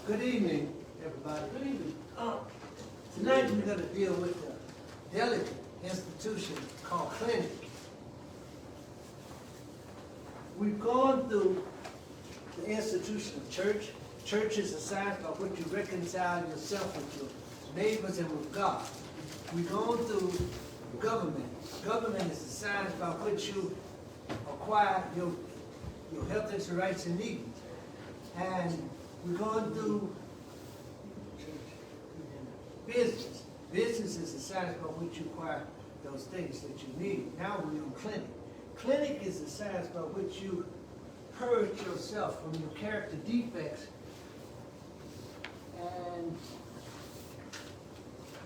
Good evening, everybody. Good evening. Tonight we're going to deal with the delicate institution called clinic. We've gone through the institution of church. Church is a sign by which you reconcile yourself with your neighbors and with God. We've gone through government. Government is the sign by which you acquire your health insurance rights and needs. And we've gone through business. Business is the sign by which you acquire those things that you need. Now we're on clinic. Clinic is the sign by which you purge yourself from your character defects. And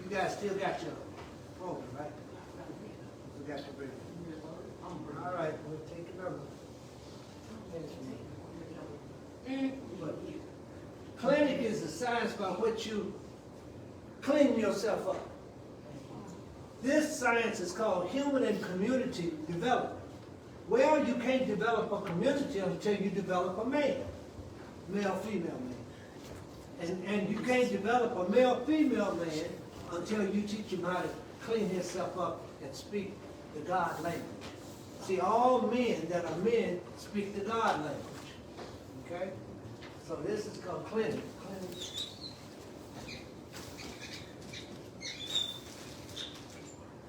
you guys still got your program, right? You got your break. All right, we'll take another. But clinic is the science by which you clean yourself up. This science is called human and community development. Well, you can't develop a community until you develop a man, male-female man. And you can't develop a male-female man until you teach him how to clean himself up and speak the God language. See, all men that are men speak the God language. Okay? So this is called clinic.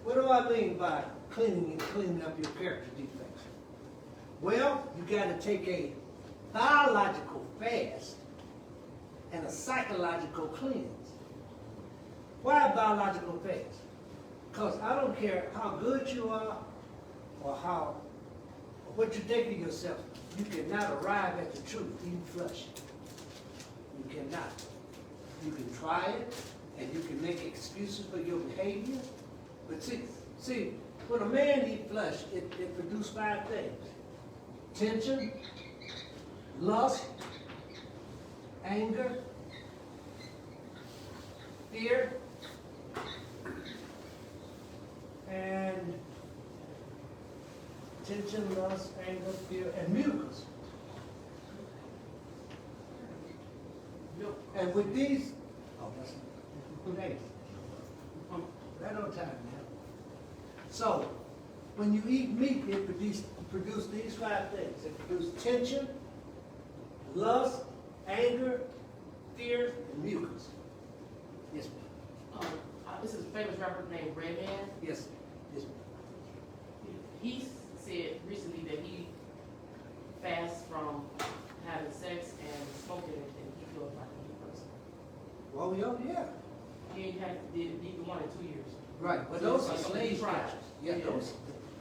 What do I mean by cleaning up your character defects? Well, you got to take a biological fast and a psychological cleanse. Why a biological fast? Because I don't care how good you are or what you think of yourself, you cannot arrive at the truth eating flesh. You cannot. You can try it and you can make excuses for your behavior. But see, when a man eats flesh, it produces 5 things. Tension, lust, anger, fear, and tension, lust, anger, fear, and mucus. And with these, that's good age. Right on time, man. So, when you eat meat, it produces these 5 things. It produces tension, lust, anger, fear, and mucus. Yes, ma'am. This is a famous rapper named Redman. Yes, yes, ma'am. He said recently that he fasts from having sex and smoking, and he feels like a new person. Well, yeah. He ain't had did neither one in 2 years. Right, but So those it's are like slave trials. catchers. Yeah,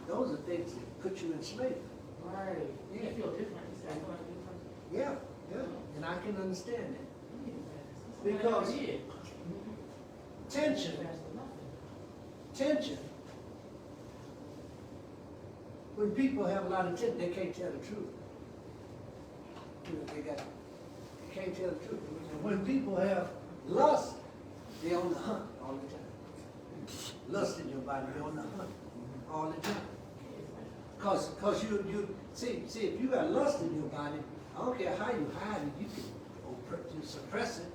those are things that put you in slavery. Right. Yeah. He feel different. He said, I feel like a new person. Yeah, and I can understand that. Yeah. Because Yeah. tension, when people have a lot of tension, they can't tell the truth. You know, they can't tell the truth. And when people have lust, they're on the hunt all the time. Lust in your body, you're on the hunt all the time. Cause you see, if you got lust in your body, I don't care how you hide it, you can suppress it,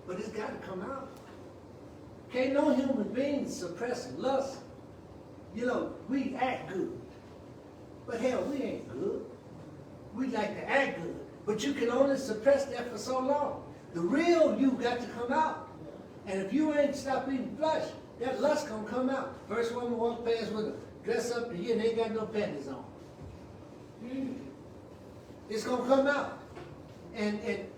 but it's got to come out. Can't no human being suppress lust. You know, we act good, but hell, we ain't good. We like to act good, but you can only suppress that for so long. The real you got to come out, and if you ain't stop eating flesh, that lust gonna come out. First woman walk past with a dress up to here and they ain't got no panties on. It's gonna come out. And it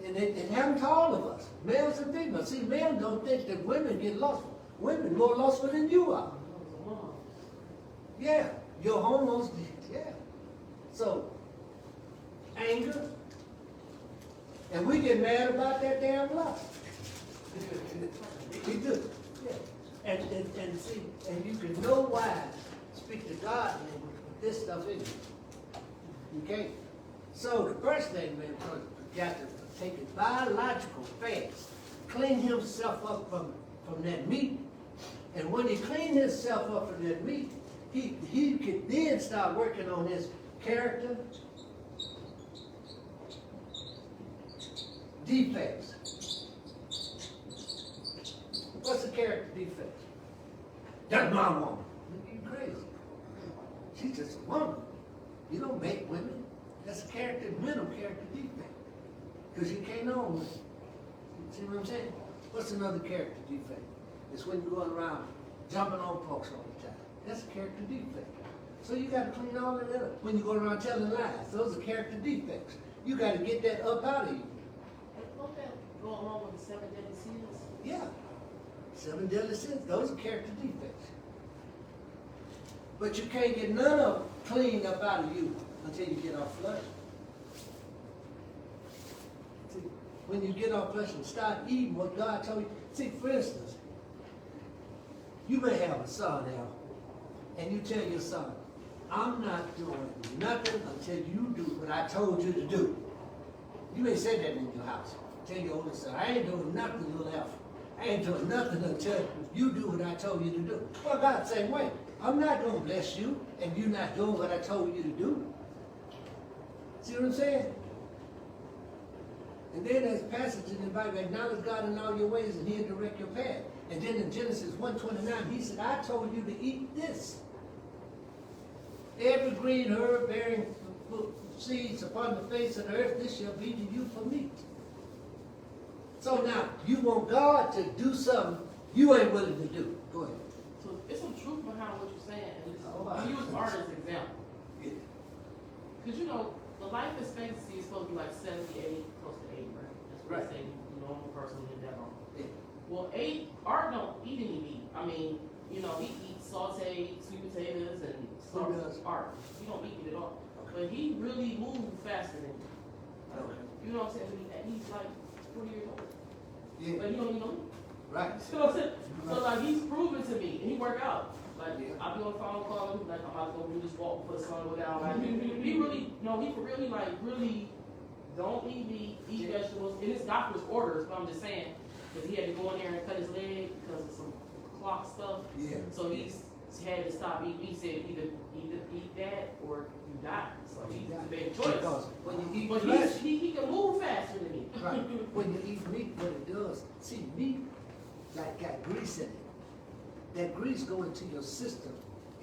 happened to all of us, males and females. See, men don't think that women get lustful. Women more lustful than you are. Yeah, your hormones, yeah. So, anger, and we get mad about that damn lust. We do, yeah. And see, and you can know why speak to God language with this stuff in you. You can't. So the first thing, man, you got to take a biological fast, clean himself up from that meat. And when he cleaned himself up from that meat, he could then start working on his character, defects. What's the character defect? That's my woman. You crazy. She's just a woman. You don't make women. That's a character, mental character defect. Because you can't own women. See what I'm saying? What's another character defect? It's when you're going around jumping on folks all the time. That's a character defect. So you got to clean all of that up. When you go around telling lies, those are character defects. You got to get that up out of you. Don't that go along with the 7 deadly sins? Yeah. 7 deadly sins, those are character defects. But you can't get none of them cleaned up out of you until you get off flesh. See, when you get off flesh and start eating what God told you. See, for instance, you may have a son now, and you tell your son, I'm not doing nothing until you do what I told you to do. You may say that in your house. Tell your older son, I ain't doing nothing, little Alpha. I ain't doing nothing until you do what I told you to do. Well, God's the same way. I'm not going to bless you, and you not doing what I told you to do. See what I'm saying? And then there's a passage in the Bible, acknowledge God in all your ways, and He'll direct your path. And then in Genesis 1:29, He said, I told you to eat this. Every green herb bearing seeds upon the face of the earth, this shall be to you for meat. So now, you want God to do something you ain't willing to do. Go ahead. So it's some truth behind what you're saying. And Oh, I use art as an example. Yeah. Because you know, the life expectancy is supposed to be like 78, close to 80, right? That's what Right. they say, the normal person live that long. Yeah. Well, Art don't eat any meat. I mean, you know, he eats sauteed sweet potatoes and Who does? Art. He don't eat it at all. Okay. But he really moves faster than me. Okay. You know what I'm saying? He's like 40 years old. Yeah. But he don't eat no meat. Right. You know what I'm saying? So like he's proven to me, and he work out. Like Yeah. I'll be on the phone calling him, like I'm about to go do this walk before the sun go down. Like he really, no, he for really like really don't eat meat, eat Yeah. vegetables. In his doctor's orders, but I'm just saying, because he had to go in there and cut his leg because of some clock stuff. Yeah. So he's had to stop eating. He said either eat that or you die. So he's made a choice. Because when you eat But flesh, he can move faster than me. right. When you eat meat, what it does, see, meat like got grease in it. That grease go into your system,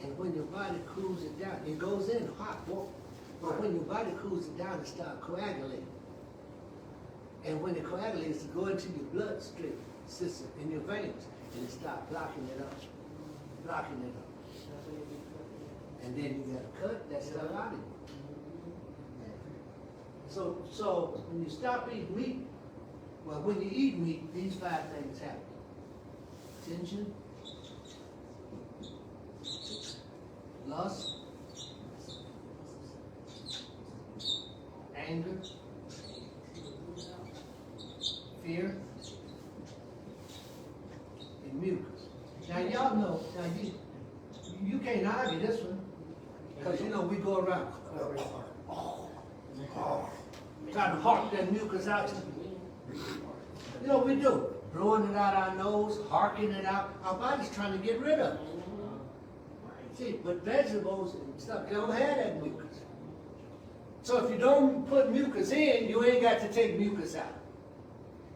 and when your body cools it down, it goes in hot water. But when your body cools it down, it starts coagulating. And when it coagulates, it go into your bloodstream system, in your veins, and it starts blocking it up. Blocking it up. And then you got a cut, that stuff out of you. So when you stop eating meat, well, when you eat meat, these 5 things happen. Tension, lust, anger, fear, and mucus. Now y'all know, now you can't argue this one, because you know we go around trying to hark that mucus out. You know we do, blowing it out our nose, harking it out. Our body's trying to get rid of it. See, but vegetables and stuff, they don't have that mucus. So if you don't put mucus in, you ain't got to take mucus out.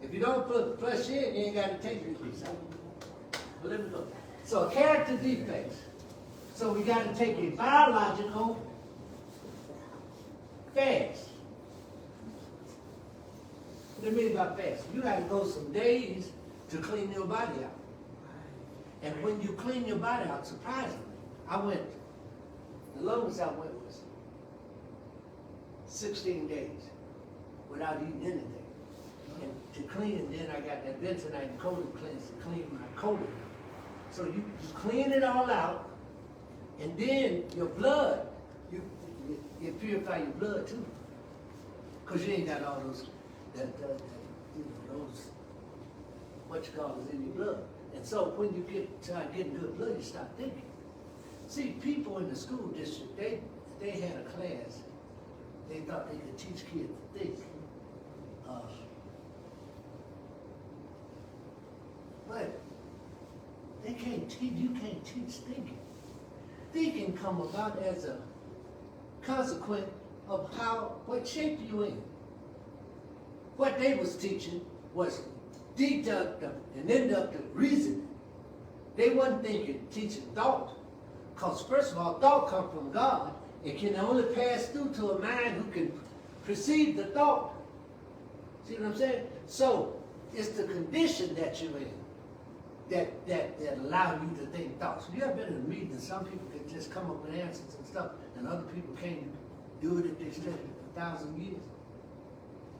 If you don't put flesh in, you ain't got to take mucus out. But let me go. So character defects. So we got to take a biological fast. What do you mean by fast? You got to go some days to clean your body out. And when you clean your body out, surprisingly, the longest I went was 16 days without eating anything. And to clean, then I got that bentonite and colon cleanse to clean my colon. So you clean it all out, and then your blood, you purify your blood too. Because you ain't got all those, those, what you call is in your blood. And so when you start getting good blood, you start thinking. See, people in the school district, they had a class. They thought they could teach kids to think. But they can't teach, you can't teach thinking. Thinking come about as a consequence of what shape you in. What they was teaching was deductive and inductive reasoning. They wasn't thinking, teaching thought. Because first of all, thought comes from God. It can only pass through to a mind who can perceive the thought. See what I'm saying? So it's the condition that you're in that allow you to think thoughts. You have been in a meeting and some people can just come up with answers and stuff, and other people can't do it if they studied it for 1,000 years.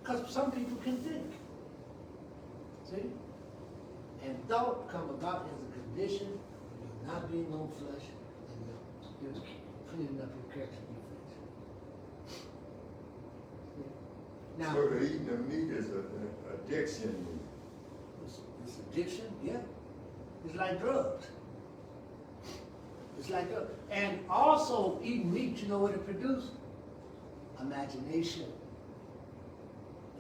Because some people can think. See? And thought come about as a condition of you not being on flesh and you're cleaning up your character in your flesh. See? Now, So the eating of meat is an addiction. it's addiction, yeah. It's like drugs. It's like drugs. And also eating meat, you know what it produces? Imagination.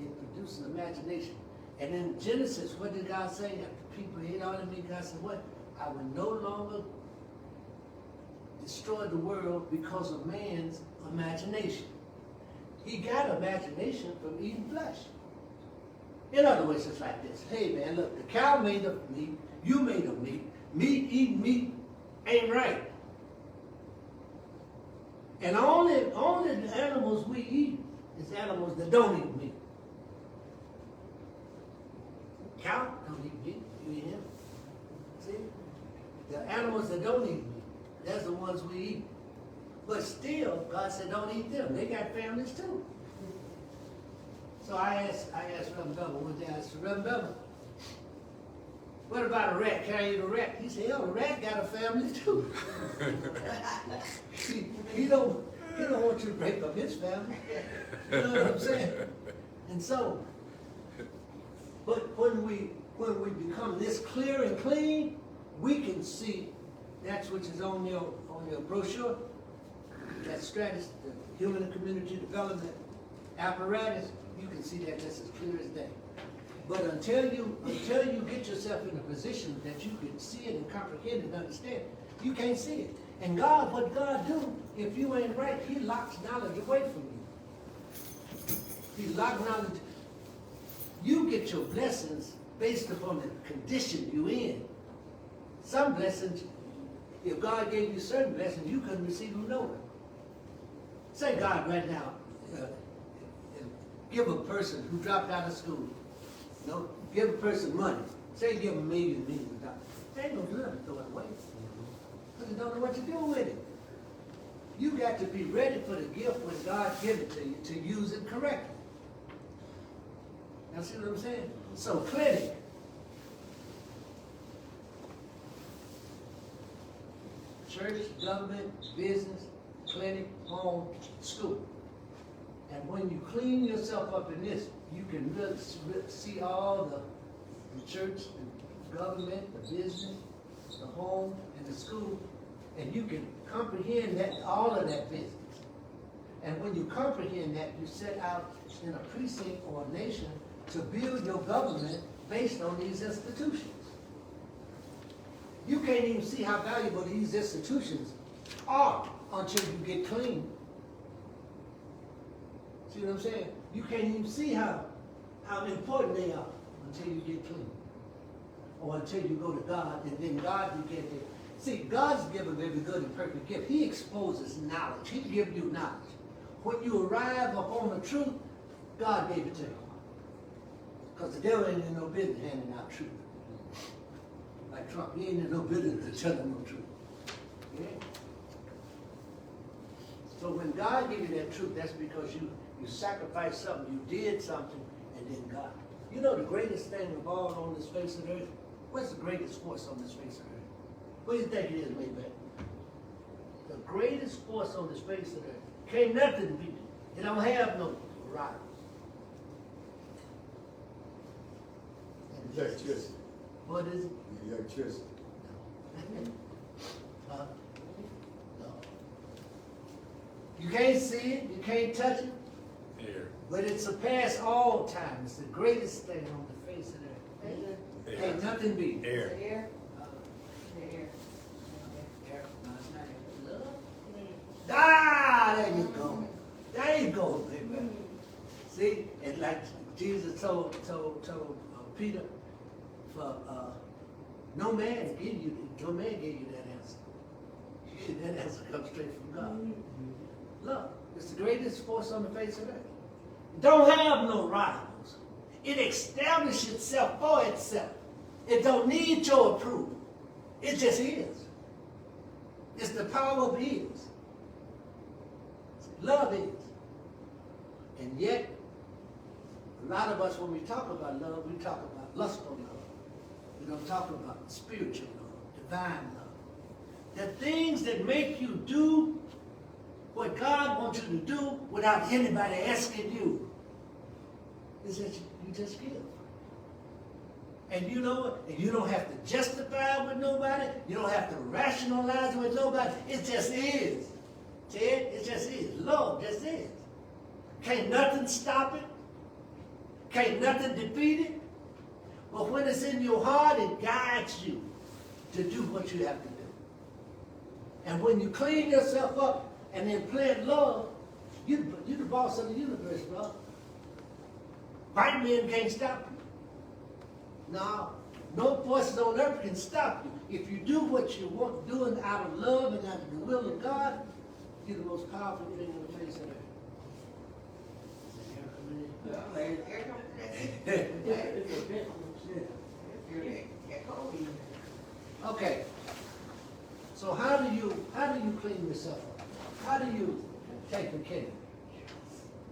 It produces imagination. And in Genesis, what did God say? After people ate all the meat, God said, what? I will no longer destroy the world because of man's imagination. He got imagination from eating flesh. In other words, it's like this. Hey man, look, the cow made of meat, you made of meat. Meat eating meat ain't right. And only the animals we eat is animals that don't eat meat. Cow don't eat meat, you eat him. See? The animals that don't eat meat, that's the ones we eat. But still, God said don't eat them. They got families too. So I asked Reverend Bevel one day, I said, Reverend Bevel, what about a rat? Can I eat a rat? He said, the rat got a family too. See, he don't want you to break up his family. You know what I'm saying? And so, but when we become this clear and clean, we can see that's which is on your brochure, that strategy, the human and community development apparatus. You can see that just as clear as day. But until you get yourself in a position that you can see it and comprehend and understand, you can't see it. And God, what God do, if you ain't right, He locks knowledge away from you. He locks knowledge. You get your blessings based upon the condition you in. Some blessings, if God gave you certain blessings, you couldn't receive them nowhere. Say God right now, give a person who dropped out of school, give a person money. Say give them millions of dollars. They ain't gonna do nothing to throw it away. Because they don't know what to do with it. You got to be ready for the gift when God gives it to you to use it correctly. Now see what I'm saying? So clinic. Church, government, business, clinic, home, school. And when you clean yourself up in this, you can really see all the church, the government, the business, the home, and the school, and you can comprehend that all of that business. And when you comprehend that, you set out in a precinct or a nation to build your government based on these institutions. You can't even see how valuable these institutions are until you get clean. See what I'm saying? You can't even see how important they are until you get clean. Or until you go to God, and then God will get there. See, God's given every good and perfect gift. He exposes knowledge. He gives you knowledge. When you arrive upon the truth, God gave it to you. Because the devil ain't in no business handing out truth. Like Trump, he ain't in no business to tell them no truth. Yeah? So when God gives you that truth, that's because you sacrificed something, you did something, and then God. You know the greatest thing of all on this face of the earth? What's the greatest force on this face of the earth? What do you think it is, Maybach? The greatest force on this face of the earth. Can't nothing beat it. It don't have no rivals. Electricity. What is it? Electricity. No. You can't see it, you can't touch it, Air. but it surpassed all time. It's the greatest thing on the face of the earth. Air. Ain't nothing beat it. Air. Air. Air. No, it's not air. Love. Ah, there you go. There you go, baby. See, and like Jesus told Peter, no man gave you that answer. That answer comes straight from God. Love. It's the greatest force on the face of earth. It don't have no rivals. It establishes itself for itself. It don't need your approval. It just is. It's the power of is. Love is. And yet, a lot of us, when we talk about love, we talk about lustful love. We don't talk about spiritual love, divine love. The things that make you do what God wants you to do without anybody asking you is that you just give. And you know what? And you don't have to justify it with nobody. You don't have to rationalize it with nobody. It just is. Ted, it just is. Love just is. Can't nothing stop it. Can't nothing defeat it. But when it's in your heart, it guides you to do what you have to do. And when you clean yourself up and then plant love, you the boss of the universe, bro. White men can't stop you. No forces on earth can stop you. If you do what you want, doing out of love and out of the will of God, you're the most powerful thing on the face of earth. Okay. So how do you clean yourself up? How do you take the care?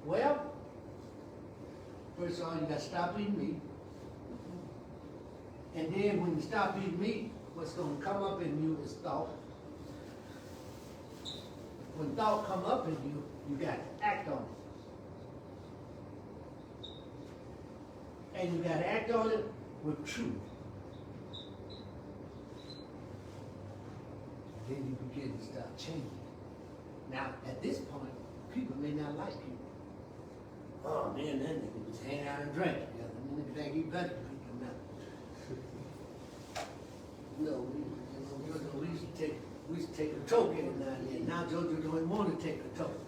Well, first of all, you got to stop eating meat. And then when you stop eating meat, what's going to come up in you is thought. When thought come up in you, you got to act on it. And you got to act on it with truth. Then you begin to start changing. Now, at this point, people may not like you. Oh man, that nigga just hang out and drink together. That nigga think he better than people now. No, we used to take a toke every now and then. Now Jojo don't want to take a toke.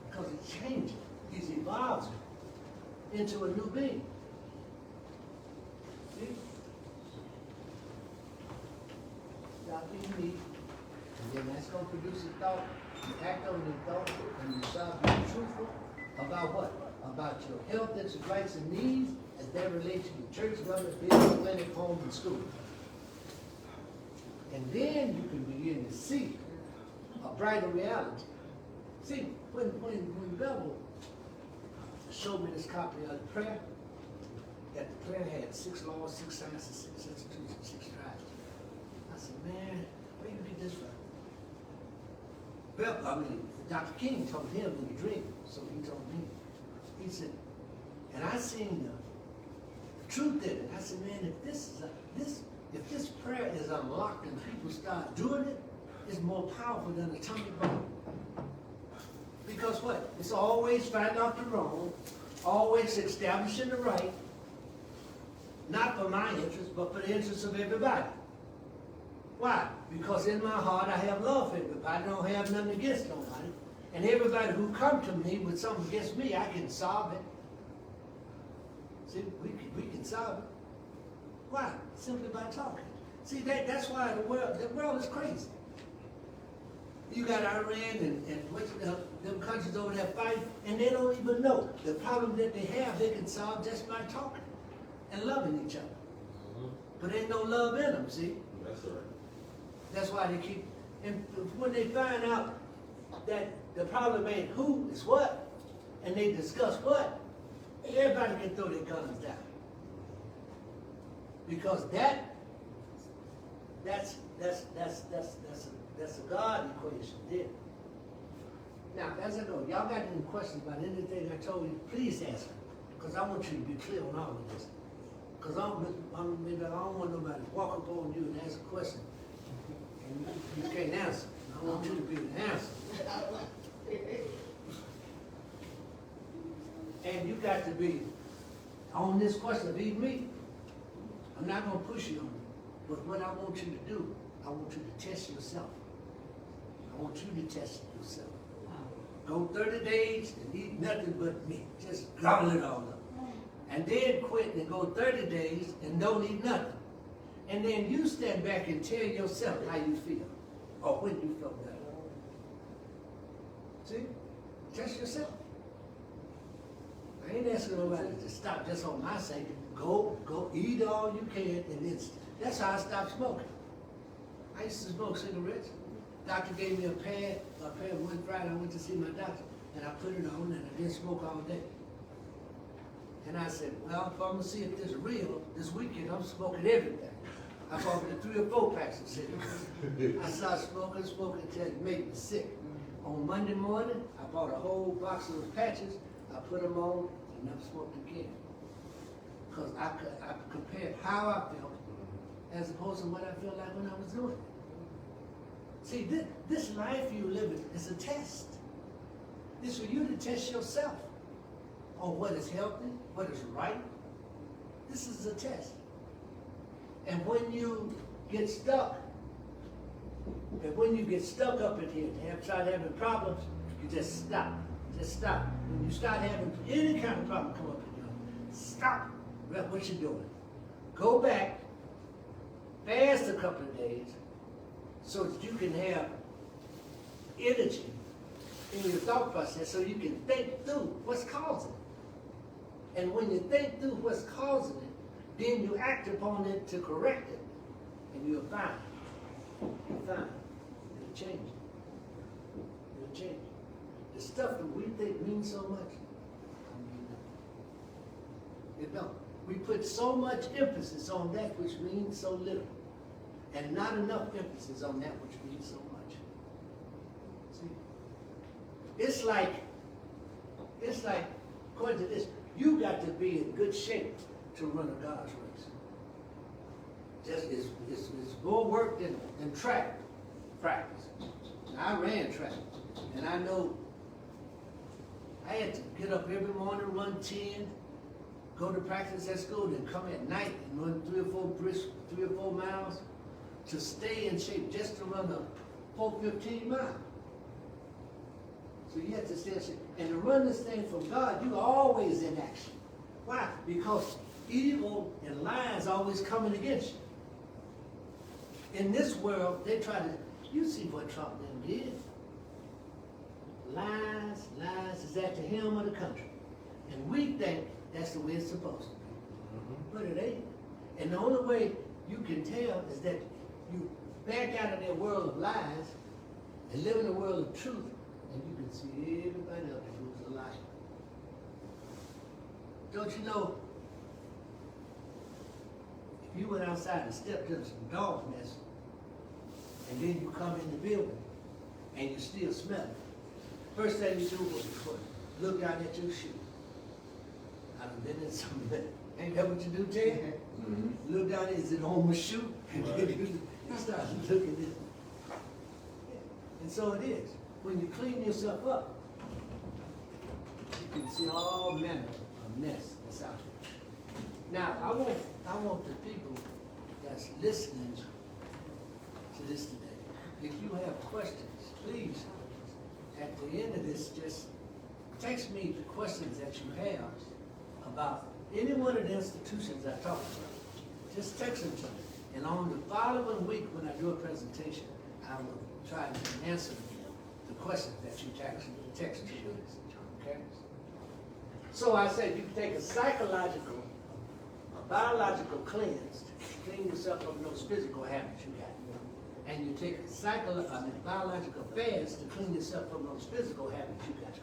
Because it's changing. He's evolving into a new being. See? Stop eating meat. And then that's going to produce a thought. You act on the thought and you start being truthful about what? About your health, rights, and needs as they relate to your church, government, business, clinic, home, and school. And then you can begin to see a brighter reality. See, when Bevel showed me this copy of the prayer, that the prayer had 6 laws, 6 sciences, 6 institutes, and 6 tribes. I said, man, where you get this from? Well, Dr. King told him in a dream, so he told me. He said, and I seen the truth in it. I said, man, if this prayer is unlocked and people start doing it, it's more powerful than an atomic bomb. Because what? It's always fighting off the wrong, always establishing the right, not for my interest, but for the interest of everybody. Why? Because in my heart I have love for everybody. I don't have nothing against nobody. And everybody who come to me with something against me, I can solve it. See, we can solve it. Why? Simply by talking. See, that's why the world is crazy. You got Iran and them countries over there fighting, and they don't even know the problem that they have. They can solve just by talking and loving each other. Mm-hmm. But ain't no love in them. See? That's right. That's why they keep. And when they find out that the problem ain't who is what, and they discuss what, everybody can throw their guns down. Because that's a God equation there. Now, as I go, y'all got any questions about anything I told you, please ask me. Because I want you to be clear on all of this. Because I don't want nobody to walk up on you and ask a question and you can't answer. I want you to be able to answer. And you got to be on this question of eating meat. I'm not going to push you on it. But what I want you to do, I want you to test yourself. I want you to test yourself. Go 30 days and eat nothing but meat. Just gobble it all up. and then quit and go 30 days and don't eat nothing. And then you stand back and tell yourself how you feel, or when you felt better. See? Test yourself. I ain't asking nobody to stop just on my sake. Go eat all you can, and that's how I stopped smoking. I used to smoke cigarettes. Doctor gave me a pad one Friday. I went to see my doctor, and I put it on, and I didn't smoke all day. And I said, well, if I'm gonna see if this is real, this weekend I'm smoking everything. I bought 3 or 4 packs of cigarettes. I started smoking until it made me sick. On Monday morning, I bought a whole box of those patches. I put them on and never smoked again. Because I compared how I felt as opposed to what I felt like when I was doing it. See, this life you live in is a test. It's for you to test yourself on what is healthy, what is right. This is a test. And when you get stuck, up in here and start having problems, you just stop. Just stop. When you start having any kind of problem come up in you, stop what you're doing. Go back, fast a couple of days, so that you can have energy in your thought process, so you can think through what's causing it. And when you think through what's causing it, then you act upon it to correct it, and you're fine. You're fine. It'll change. It'll change. The stuff that we think means so much, it don't. We put so much emphasis on that which means so little, and not enough emphasis on that which means so much. See? It's like, according to this, you got to be in good shape to run a God's race. Just it's more work than track practice. I ran track, and I know I had to get up every morning, run 10, go to practice at school, then come at night and run 3 or 4 miles to stay in shape, just to run a 4:15 mile. So you have to stay in shape. And to run this thing from God, you're always in action. Why? Because evil and lies always coming against you. In this world, they try to, you see what Trump then did. Lies is at the helm of the country. And we think that's the way it's supposed to be. But it ain't. And the only way you can tell is that you back out of that world of lies and live in a world of truth, and you can see everybody else who's a liar. Don't you know, if you went outside and stepped in some dog mess, and then you come in the building, and you still smell it, first thing you do was look down at your shoe. I've been in some of that. Ain't that what you do, Ted? Mm-hmm. Look down, is it on my shoe? Right. You start looking at it. Yeah. And so it is. When you clean yourself up, you can see all manner of mess that's out there. Now, I want the people that's listening to this today, if you have questions, please, at the end of this, just text me the questions that you have about any one of the institutions I talked about. Just text them to me. And on the following week, when I do a presentation, I will try to answer the questions that you text to me. Okay? So I said you can take a biological cleanse to clean yourself of those physical habits you got. And you take a biological fast to clean yourself from those physical habits you got.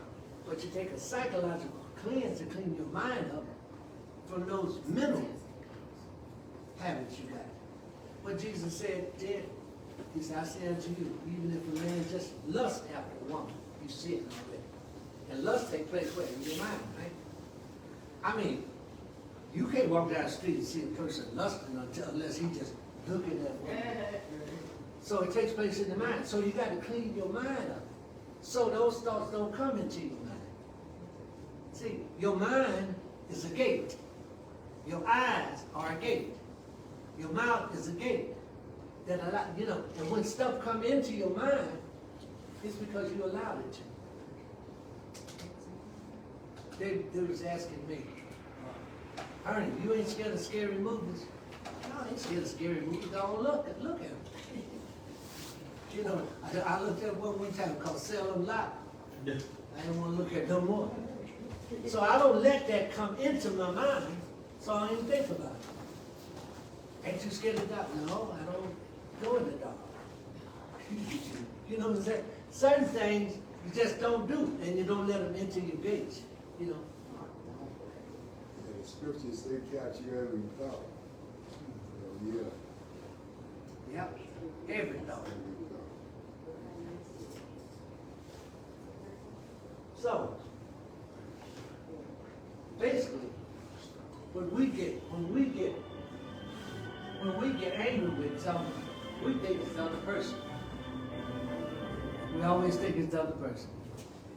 But you take a psychological cleanse to clean your mind up from those mental habits you got. What Jesus said did, he said, I say unto you, even if a man just lust after a woman, you see it already. And lust takes place where? In your mind, right? I mean, you can't walk down the street and see a person lusting unless he just looking at one. So it takes place in the mind. So you got to clean your mind up, so those thoughts don't come into your mind. See, your mind is a gate. Your eyes are a gate. Your mouth is a gate. That and when stuff come into your mind, it's because you allowed it to. They was asking me, Ernie, you ain't scared of scary movies? No, I ain't scared of scary movies. Don't look at them. You know, I looked at one time called Salem Lot. I didn't want to look at no more. So I don't let that come into my mind, so I don't even think about it. Ain't you scared of the dark? No, I don't go in the dark. You know what I'm saying? Certain things you just don't do, and you don't let them into your gates, you know. And the scriptures say catch you every thought. Yeah. Yep, every thought. Every thought. So, basically, when we get angry with someone, we think it's the other person. We always think it's the other person.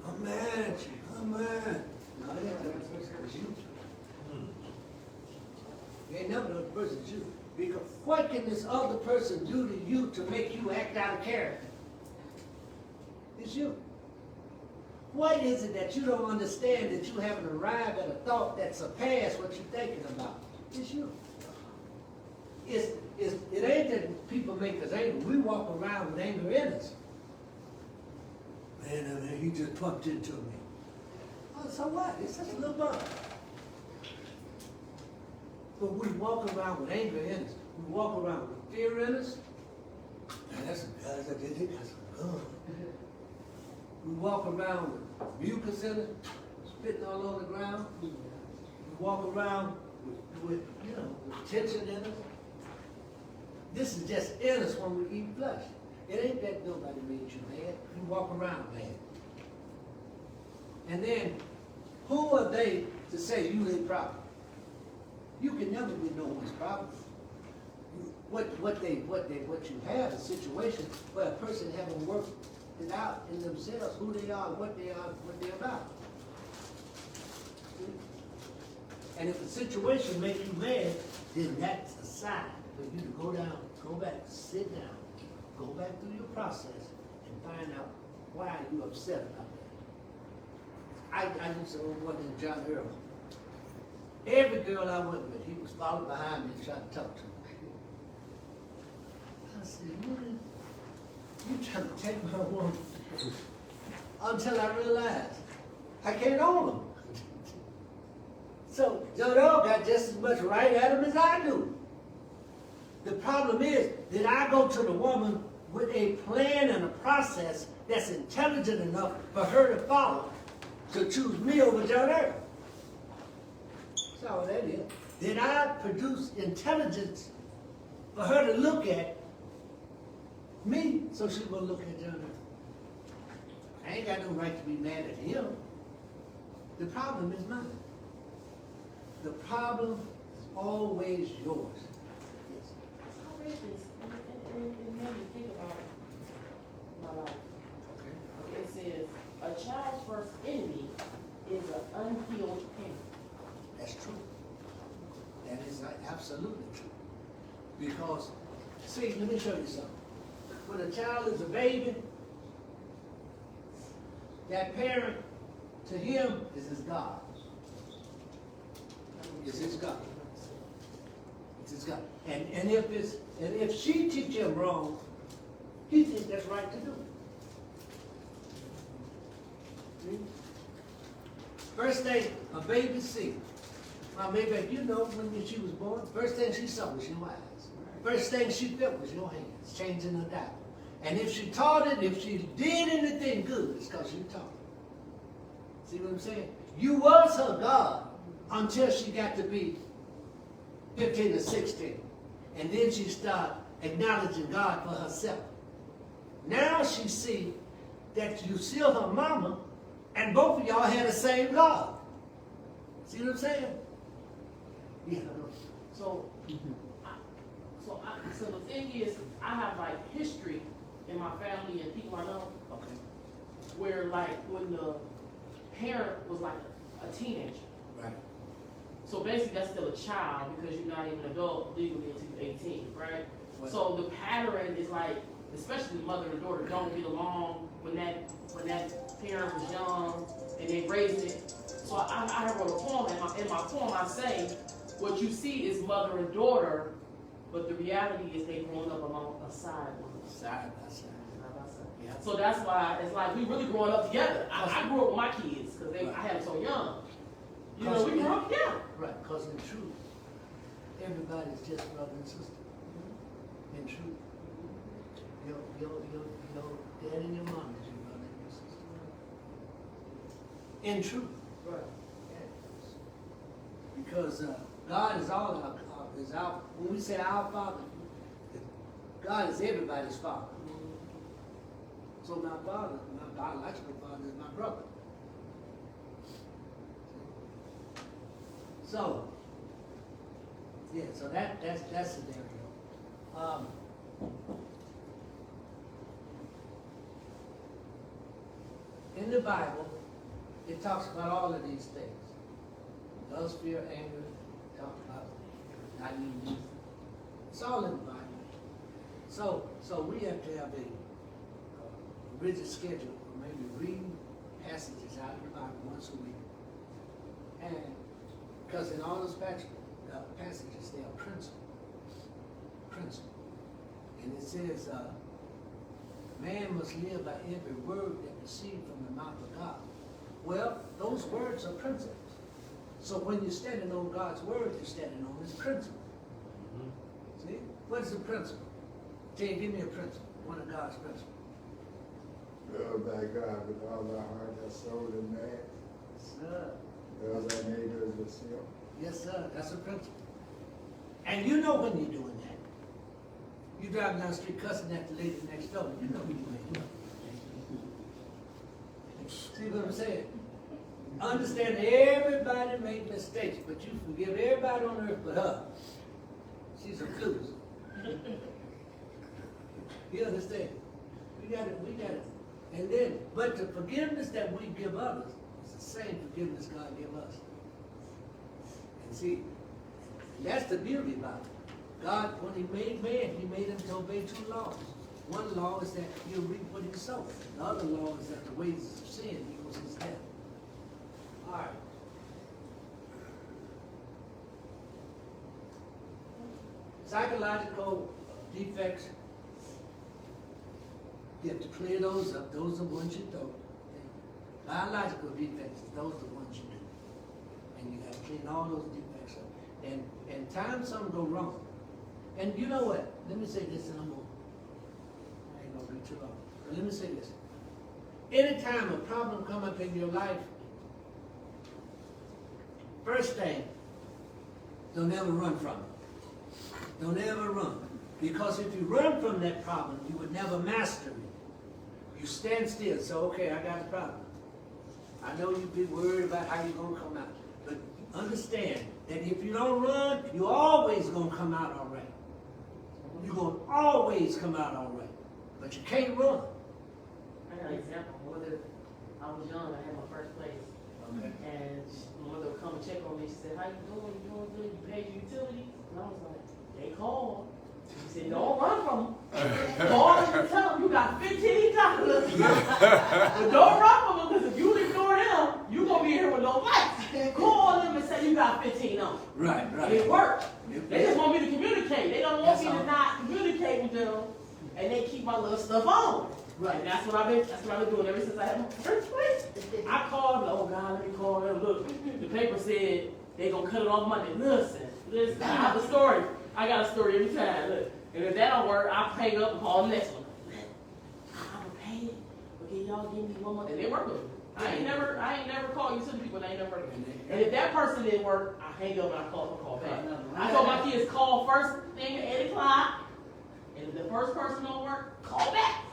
I'm mad at you. I'm mad. No, it ain't the other person. It's you. It ain't never the other person. It's you. Because what can this other person do to you to make you act out of character? It's you. What is it that you don't understand that you haven't arrived at a thought that surpassed what you're thinking about? It's you. It ain't that people make us angry. We walk around with anger in us. Man, he just pumped into me. Oh, so what? It's just a little bump. But we walk around with anger in us. We walk around with fear in us. Man, that's some guys that did it. That's some gun. We walk around with mucus in it, spitting all over the ground. We walk around with tension in us. This is just in us when we eat flesh. It ain't that nobody made you mad. You walk around mad. And then, who are they to say you ain't problem? You can never be no one's problem. What you have is a situation where a person haven't worked it out in themselves who they are, what they're about. And if the situation makes you mad, then that's a sign for you to go down, go back, sit down, go back through your process and find out why you're upset about that. I used to own one named John Earl. Every girl I went with, he was following behind me and trying to talk to me. I said, you trying to take my woman? Until I realized I can't own them. So John Earl got just as much right at him as I do. The problem is that I go to the woman with a plan and a process that's intelligent enough for her to follow, to choose me over John Earl. That's all that is. Did I produce intelligence for her to look at me so she will look at John Earl? I ain't got no right to be mad at him. The problem is mine. The problem is always yours. Yes. I read this, and it made me think about my life. Okay. It says, a child's first enemy is an unhealed pain. That's true. That is absolutely true. Because, see, let me show you something. When a child is a baby, that parent, to him, is his God. It's his God. It's his God. And if she teach him wrong, he thinks that's right to do. See? First thing a baby sees. Now, maybe you know when she was born, first thing she saw was your eyes. First thing she felt was your hands, changing her diaper. And if she taught it, if she did anything good, it's because you taught it. See what I'm saying? You was her God until she got to be 15 or 16. And then she started acknowledging God for herself. Now she see that you still her mama, and both of y'all had the same God. See what I'm saying? Yeah. So the thing is, I have like history in my family and people I know, Okay. where like when the parent was like a teenager. Right. So basically that's still a child because you're not even an adult legally until you're 18, right? Right. So the pattern is like, especially mother and daughter don't get along when that parent was young and they raised it. So I wrote a poem, in my poem I say, what you see is mother and daughter, but the reality is they growing up alongside one another. Side by side. Yeah. So that's why it's like we really growing up together. I grew up with my kids because I had them so young. You know, we grew up together. Right, because in truth, everybody's just brother and sister. In truth. Your dad and your mom is your brother and your sister. In truth. Right. Because God is all our, when we say our Father, God is everybody's Father. So my father, my biological father is my brother. So, yeah, so that's the scenario. In the Bible, it talks about all of these things. Lust, fear, anger, talk about not even use. It's all in the Bible. So we have to have a rigid schedule, or maybe read passages out of the Bible once a week. And because in all those passages, they are principle. And it says, man must live by every word that proceeds from the mouth of God. Well, those words are principles. So when you're standing on God's word, you're standing on his principle. Mm-hmm. See? What is the principle? Jay, give me a principle, one of God's principles. Love thy God with all thy heart, thy soul, and mind. Yes, sir. Love thy neighbor as yourself. Yes, sir. That's a principle. And you know when you're doing that. You driving down the street cussing at the lady next door, you know when you're doing that. See what I'm saying? Understand everybody make mistakes, but you forgive everybody on earth but her. She's a clueless. You understand? We got it. And then, but the forgiveness that we give others is the same forgiveness God give us. And see, that's the beauty about it. God, when he made man, he made him to obey two laws. One law is that he'll reap what he sows. The other law is that the wages of sin equals his death. All right. Psychological defects, you have to clear those up. Those are the ones you don't. Biological defects, those are the ones you do. And you have to clean all those defects up. And times something go wrong. And you know what? Let me say this and I ain't gonna be too long. But let me say this. Anytime a problem come up in your life, first thing, don't ever run from it. Don't ever run. Because if you run from that problem, you would never master it. You stand still, so okay, I got a problem. I know you'd be worried about how you're gonna come out. But understand that if you don't run, you're always gonna come out all right. You're gonna always come out all right. But you can't run. I got an example. Whether I was young, I had my first place. Okay. And my mother would come and check on me. She said, "How you doing? You doing good? You paid your utilities?" And I was like, "They called." She said, "Don't run from them. Call them and tell them you got $15. But don't run from them, because if you ignore them, you're going to be here with no lights. Call them and say you got 15 on." Right. And it worked. They just want me to communicate. They don't want me to not communicate with them, and they keep my little stuff on. Right. And that's what I've been doing ever since I had my first place. I called, oh God, let me call them. Look, the paper said they gonna cut it off Monday. Listen, I have a story. I got a story every time. Look. And if that don't work, I'll hang up and call the next one. I'm gonna pay it, but can y'all give me one more? And they work with me. I ain't never called utility people that ain't never worked with me. And if that person didn't work, I hang up and I call back. I told my kids, call first thing at 8 o'clock, and if the first person don't work, call back.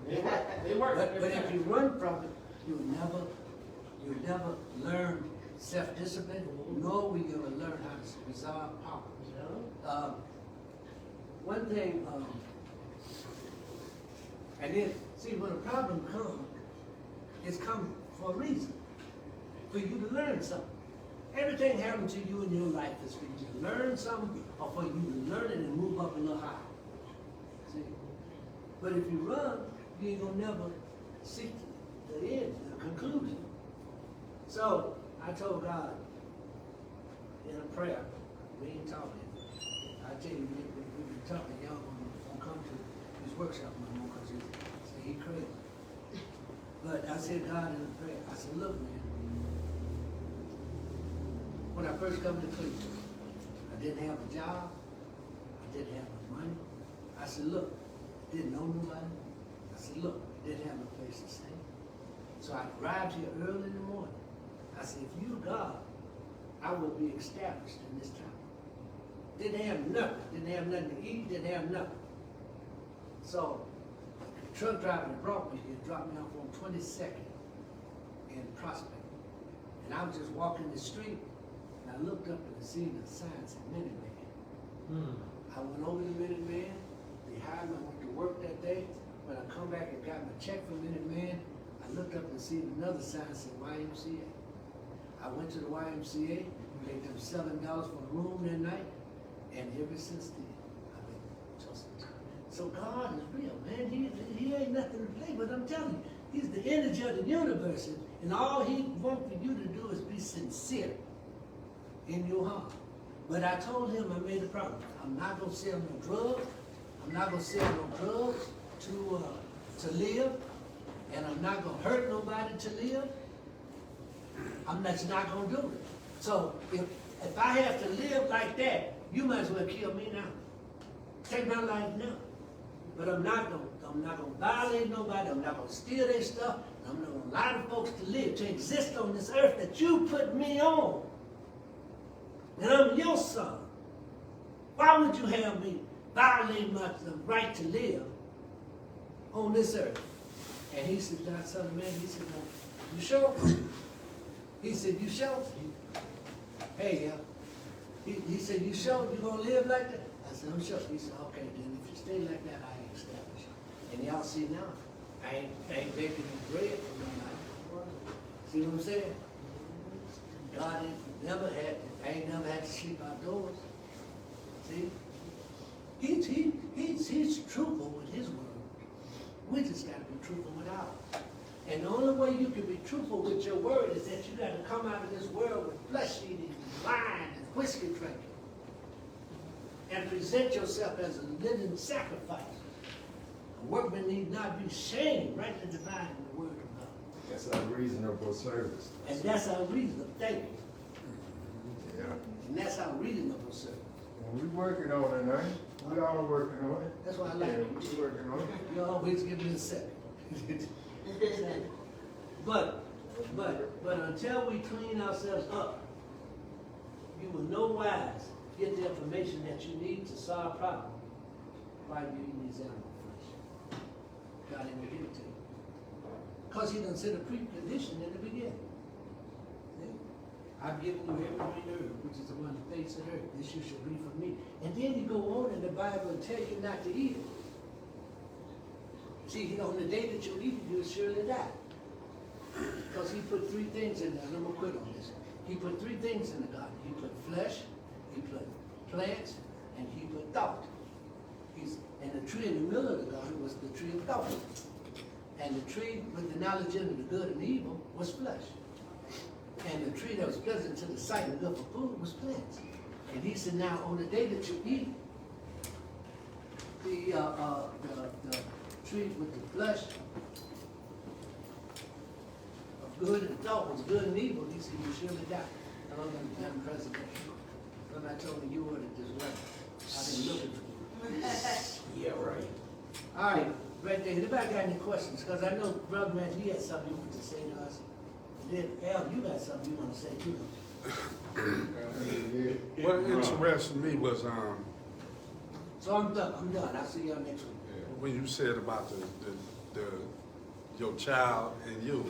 They work. But if you run from it, you'll never learn self-discipline, nor will you ever learn how to resolve problems. One thing, and then, see, when a problem comes, it's come for a reason, for you to learn something. Everything happened to you in your life is for you to learn something, or for you to learn it and move up a little higher. See? But if you run, you ain't gonna never see the end, the conclusion. So, I told God in a prayer, We ain't talking. I tell you, we been talking, y'all won't come to his workshop no more, cause he crazy. But I said, God, in the prayer, I said, look, man, when I first come to Cleveland, I didn't have a job, I didn't have no money. I said, look, didn't know nobody. I said, look, didn't have no place to stay. So I arrived here early in the morning. I said, if you God, I will be established in this town. Didn't have nothing, didn't have nothing to eat, didn't have nothing. So the truck driver that brought me here dropped me off on 22nd in Prospect. And I was just walking the street, and I looked up and I seen the sign said Minuteman. I went over to Minuteman, they hired me, I went to work that day. When I come back and got my check from Minuteman, I looked up and seen another sign that said YMCA. I went to the YMCA, paid them $7 for the room that night, and ever since then, I've been just. So God is real, man. He ain't nothing to play with. I'm telling you, he's the energy of the universe, and all he wants for you to do is be sincere in your heart. But I told him I made a promise. I'm not gonna sell no drugs. I'm not gonna sell no drugs to live, and I'm not gonna hurt nobody to live. I'm just not gonna do it. So if I have to live like that, you might as well kill me now. Take my life now. But I'm not gonna violate nobody. I'm not gonna steal their stuff. I'm not gonna allow the folks to live, to exist on this earth that you put me on. And I'm your son. Why would you have me violate my right to live on this earth? And he said, "God, son of man," he said, "No, you sure?" He said, "You sure?" Hey, yeah. He said, "You sure you gonna live like that?" I said, "I'm sure." He said, "Okay, then if you stay like that, I ain't established." And y'all see now, I ain't baking no bread for nobody. See what I'm saying? God I ain't never had to sleep outdoors. See? He's truthful with his word. We just gotta be truthful with ours. And the only way you can be truthful with your word is that you got to come out of this world with flesh eating, and lying, and whiskey drinking, and present yourself as a living sacrifice. A workman need not be shamed, rightly dividing the word of God. That's our reasonable service. And that's our reasonable, thank you. Yeah. And that's our reasonable service. And we working on it, ain't we? We all working on it. That's why I like Yeah, you. we working on it. You always give me a second. But until we clean ourselves up, you will no wise get the information that you need to solve problems while you're eating these animal flesh. God ain't gonna give it to you. Because he done set a precondition in the beginning. See? I've given you every green herb, which is among the face of the earth. This you shall be from me. And then you go on in the Bible and tell you not to eat it. See, on the day that you eat it, you'll surely die. Because he put three things in there, and I'm going to quit on this. He put three things in the garden. He put flesh, he put plants, and he put thought. And the tree in the middle of the garden was the tree of thought. And the tree with the knowledge of the good and evil was flesh. And the tree that was pleasant to the sight and good for food was plants. And he said, now, on the day that you eat the tree with the flesh of good and thought was good and evil, he said, you surely die. And I'm going to become president. When I told me you ordered this way, I've been looking for you. Yeah, right. All right, right there. Anybody got any questions? Because I know Brother Man, he had something he wanted to say to us. And then, Al, you got something you want to say too. What interested me was So I'm done. I'll see y'all next week. when you said about the your child and you.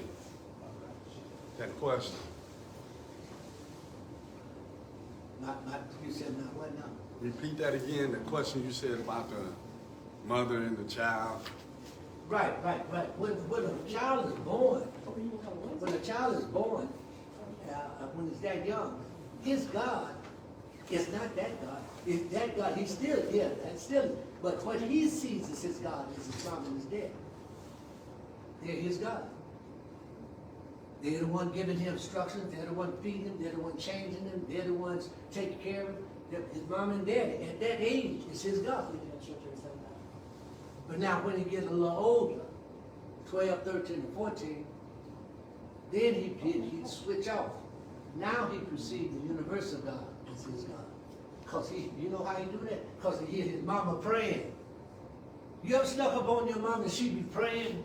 That question. You said not what now? Repeat that again. The question you said about the mother and the child. Right. When a child is born, when he's that young, his God is not that God. It's that God. He's still, yeah, that's still. But what he sees as his God is his mom and his dad. They're his God. They're the one giving him instructions, they're the one feeding him, they're the one changing him, they're the ones taking care of him. His mom and daddy, at that age, is his God. But now when he gets a little older, 12, 13, and 14, then he'd switch off. Now he perceives the universal God as his God. Because you know how he do that? Because he hear his mama praying. You ever snuck up on your mom and she be praying?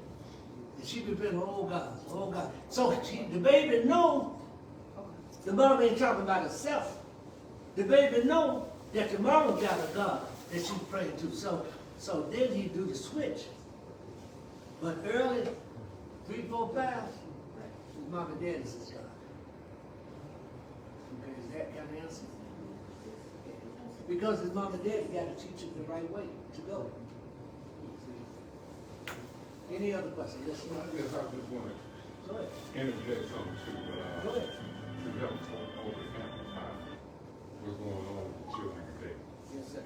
And she be praying, oh God, oh God. So the baby know the mama ain't talking about herself. The baby know that the mama got a God that she's praying to. So then he do the switch. But early, 3, 4, 5, his mom and daddy is his God. Okay, is that kind of answer? Because his mom and daddy got to teach him the right way to go. Any other questions? Yes, Well, I guess I just want go ahead. to interject something Go ahead. to help amplify what's going on with the children today. Yes, sir.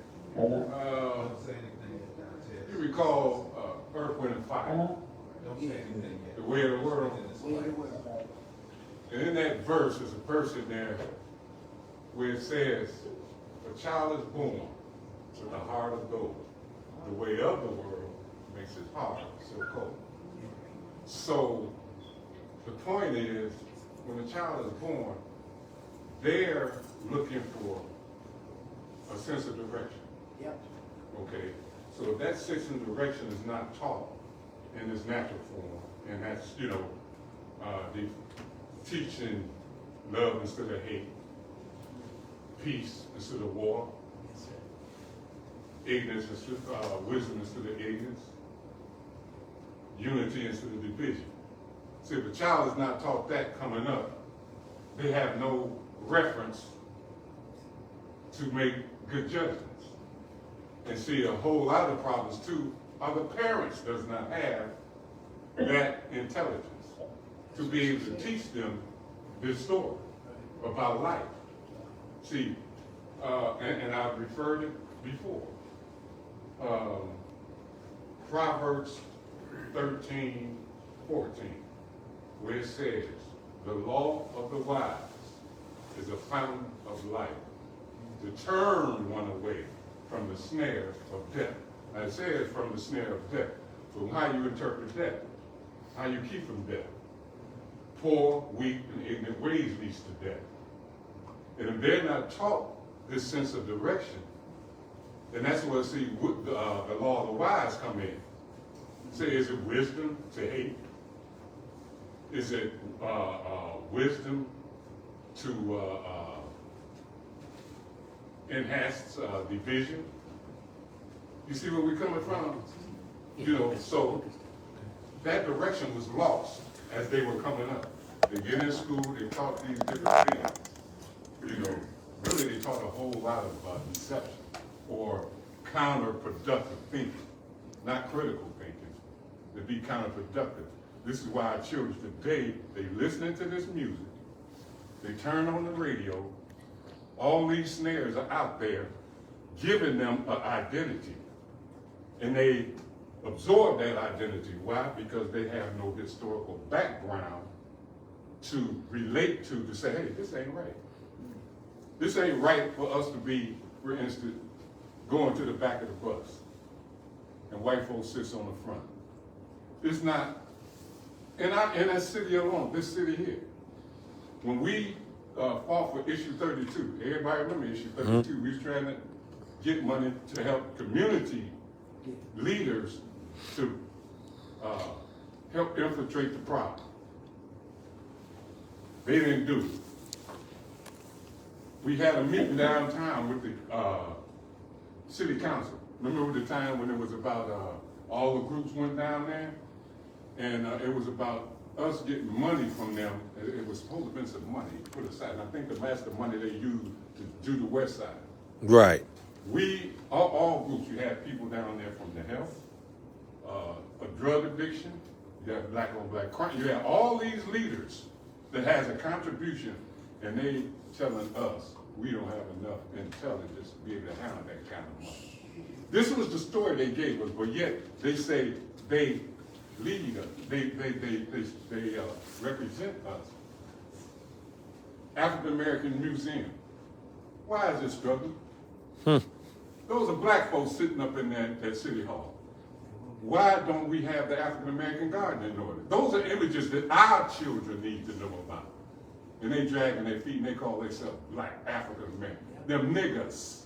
You recall Earth, Wind, and Fire, the way of the world? Way of the world. And in that verse, there's a verse in there where it says, a child is born with a heart of gold. The way of the world makes his heart so cold. So the point is, when a child is born, they're looking for a sense of direction. Yep. Okay, so if that sense of direction is not taught in its natural form, and that's, the teaching love instead of hate, peace instead of war, Yes, sir. ignorance instead wisdom instead of ignorance, unity instead of division. See, if a child is not taught that coming up, they have no reference to make good judgments. And see, a whole lot of problems too are the parents does not have that intelligence to be able to teach them this story about life. See, and I've referred it before. Proverbs 13:14, where it says, the law of the wise is a fountain of life, to turn one away from the snare of death. Now it says from the snare of death. So how you interpret that? How you keep from death? Poor, weak, and ignorant ways leads to death. And if they're not taught this sense of direction, then that's where, see, the law of the wise come in. Say, is it wisdom to hate? Is it wisdom to enhance division? You see where we're coming from? So that direction was lost as they were coming up. They get in school, they taught these different things. Really they taught a whole lot of deception or counterproductive thinking, not critical thinking, to be counterproductive. This is why our children today, they listening to this music, they turn on the radio, all these snares are out there giving them an identity. And they absorb that identity. Why? Because they have no historical background to relate to say, hey, this ain't right. This ain't right for us to be, for instance, going to the back of the bus and white folks sits on the front. It's not, in that city alone, this city here, when we fought for issue 32, everybody remember issue 32, we was trying to get money to help community leaders to help infiltrate the problem. They didn't do it. We had a meeting downtown with the city council. Remember the time when it was about all the groups went down there? And it was about us getting money from them. It was supposed to have been some money put aside. And I think that's the money they used to do the west side. Right. We, all groups, you had people down there from the health, a drug addiction, you have black on black crime. You have all these leaders that has a contribution, and they telling us we don't have enough intelligence to be able to handle that kind of money. This was the story they gave us, but yet they say they lead us. They represent us. African American Museum. Why is it struggling? Those are black folks sitting up in that City Hall. Why don't we have the African American Garden in order? Those are images that our children need to know about. And they dragging their feet and they call themselves black African American. Them niggas.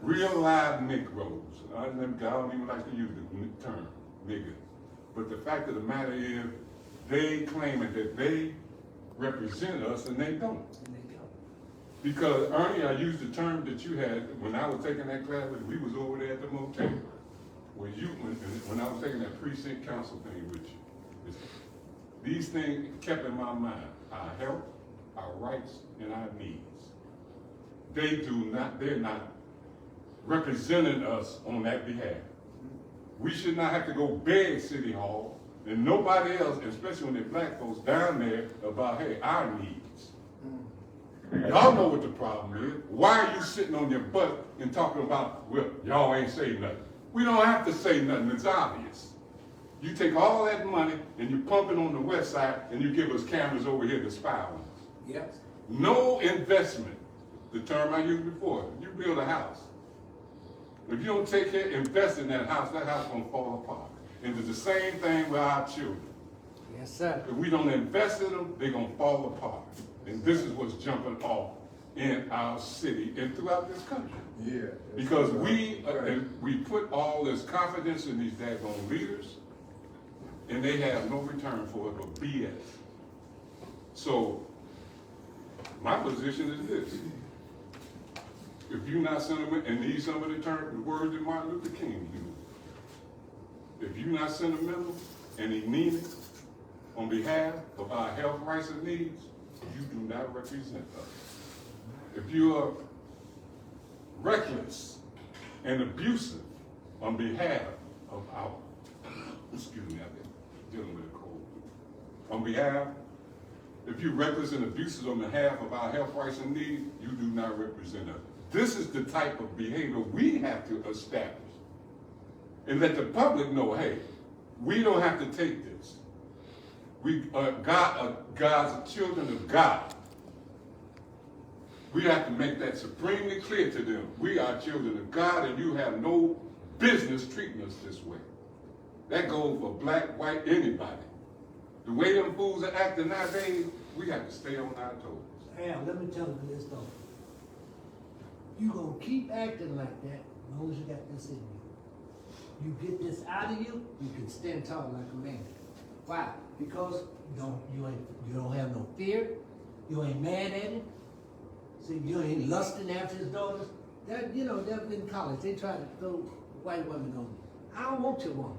Real live Negroes. I don't even like to use the term nigga. But the fact of the matter is, they claiming that they represent us and they don't. Because Ernie, I used the term that you had when I was taking that class, we was over there at the motel. When I was taking that precinct council thing with you, these things kept in my mind, our health, our rights, and our needs. They're not representing us on that behalf. We should not have to go beg City Hall and nobody else, especially when they're black folks, down there about, hey, our needs. Y'all know what the problem is. Why are you sitting on your butt and talking about, well, y'all ain't saying nothing? We don't have to say nothing, it's obvious. You take all that money and you pump it on the west side and you give us cameras over here to spy on us. Yes. No investment, the term I used before. You build a house. If you don't take care, invest in that house gonna fall apart. And it's the same thing with our children. Yes, sir. If we don't invest in them, they're gonna fall apart. And this is what's jumping off in our city and throughout this country. Yeah. Because we put all this confidence in these daggone leaders, and they have no return for it but BS. So, my position is this. If you're not sentimental, and these some of the words that Martin Luther King used, if you're not sentimental and anemic on behalf of our health, rights, and needs, you do not represent us. If you are reckless and abusive on behalf of our, excuse me, I've been dealing with a cold. On behalf, if you're reckless and abusive on behalf of our health, rights, and needs, you do not represent us. This is the type of behavior we have to establish and let the public know, hey, we don't have to take this. We are God's children of God. We have to make that supremely clear to them. We are children of God and you have no business treating us this way. That goes for black, white, anybody. The way them fools are acting nowadays, we have to stay on our toes. Al, let me tell you this though. You gonna keep acting like that as long as you got this in you. You get this out of you, you can stand tall like a man. Why? Because you don't have no fear. You ain't mad at him. See, you ain't lusting after his daughters. They're in college. They try to throw white women on you. I don't want your woman.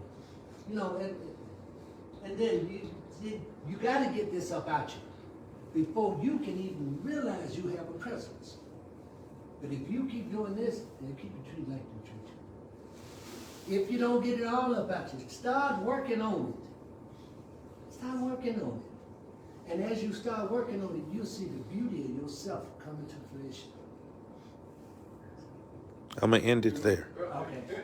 And then you got to get this up out you before you can even realize you have a presence. But if you keep doing this, they'll keep you treated like they treat you. If you don't get it all up out you, start working on it. Start working on it. And as you start working on it, you'll see the beauty of yourself coming to fruition. I'm gonna end it there. Okay.